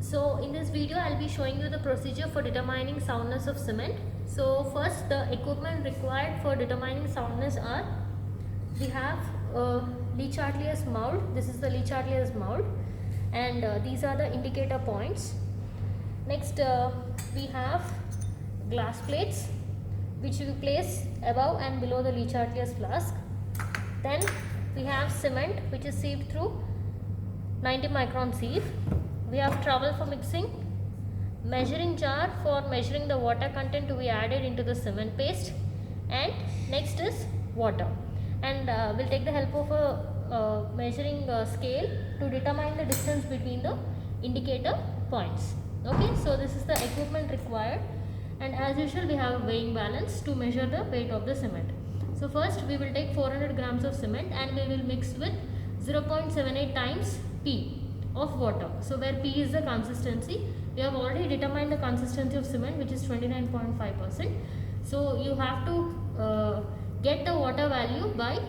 So in this video I'll be showing you the procedure for determining soundness of cement. So first, the equipment required for determining soundness are, we have Le Chatelier's mold. This is the Le Chatelier's mold, and these are the indicator points. Next we have glass plates which we place above and below the Le Chatelier's flask. Then we have cement which is sieved through 90 micron sieve. We have trowel for mixing, measuring jar for measuring the water content to be added into the cement paste, and next is water. And we'll take the help of a measuring scale to determine the distance between the indicator points. Okay, so this is the equipment required, and as usual we have a weighing balance to measure the weight of the cement. So first we will take 400 grams of cement and we will mix with 0.78 times P of water. So where P is the consistency, we have already determined the consistency of cement, which is 29.5%. So you have to get the water value by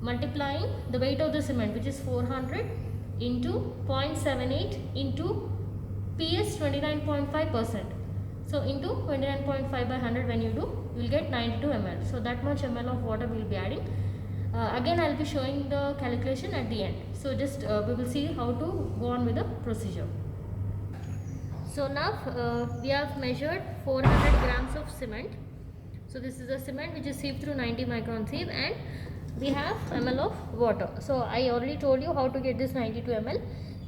multiplying the weight of the cement, which is 400 into 0.78 into P is 29.5%. So into 29.5 by 100, when you do, you will get 92 ml. So that much ml of water we will be adding. Again I will be showing the calculation at the end. So just we will see how to go on with the procedure. So now we have measured 400 grams of cement. So this is the cement which is sieved through 90 micron sieve, and we have ml of water. So I already told you how to get this 92 ml.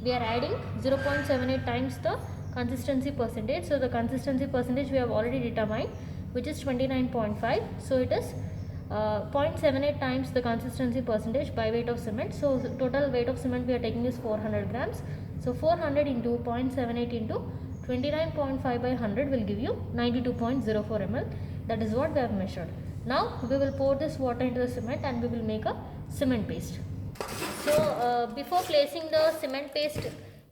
We are adding 0.78 times the consistency percentage. So the consistency percentage we have already determined, which is 29.5. So it is 0.78 times the consistency percentage by weight of cement. So total weight of cement we are taking is 400 grams. So 400 into 0.78 into 29.5 by 100 will give you 92.04 ml. That is what we have measured. Now we will pour this water into the cement and we will make a cement paste. So before placing the cement paste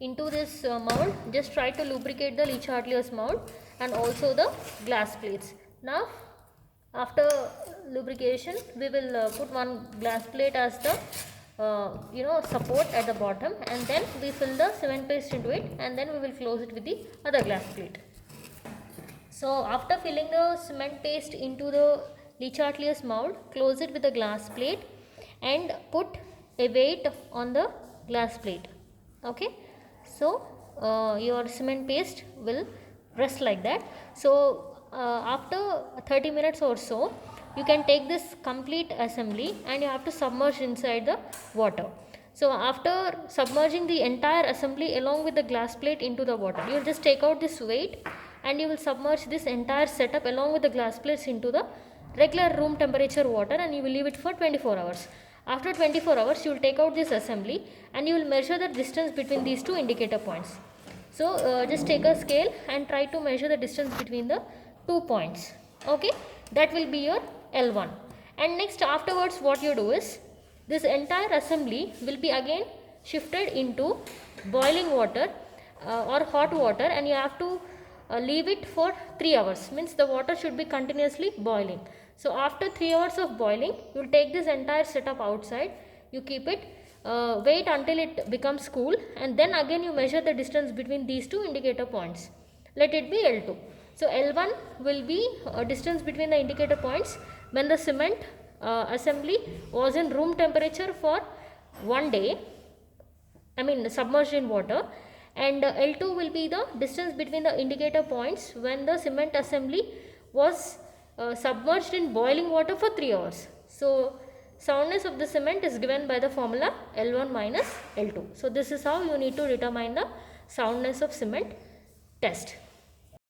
into this mold, just try to lubricate the Le Chatelier's mold and also the glass plates. Now after lubrication, we will put one glass plate as the support at the bottom, and then we fill the cement paste into it, and then we will close it with the other glass plate. So after filling the cement paste into the Le Chatelier's mold, close it with a glass plate and put a weight on the glass plate. Okay, so your cement paste will rest like that. So after 30 minutes or so, you can take this complete assembly and you have to submerge inside the water. So after submerging the entire assembly along with the glass plate into the water, you will just take out this weight and you will submerge this entire setup along with the glass plates into the regular room temperature water, and you will leave it for 24 hours. After 24 hours, you will take out this assembly and you will measure the distance between these two indicator points. So just take a scale and try to measure the distance between the 2 points. Okay, that will be your L1. And next, afterwards, what you do is, this entire assembly will be again shifted into boiling water or hot water, and you have to leave it for 3 hours. Means the water should be continuously boiling. So after 3 hours of boiling, you will take this entire setup outside, you keep it, wait until it becomes cool, and then again you measure the distance between these two indicator points. Let it be L2. So L1 will be a distance between the indicator points when the cement assembly was in room temperature for 1 day, submerged in water, and L2 will be the distance between the indicator points when the cement assembly was submerged in boiling water for 3 hours. So soundness of the cement is given by the formula L1 minus L2. So this is how you need to determine the soundness of cement test.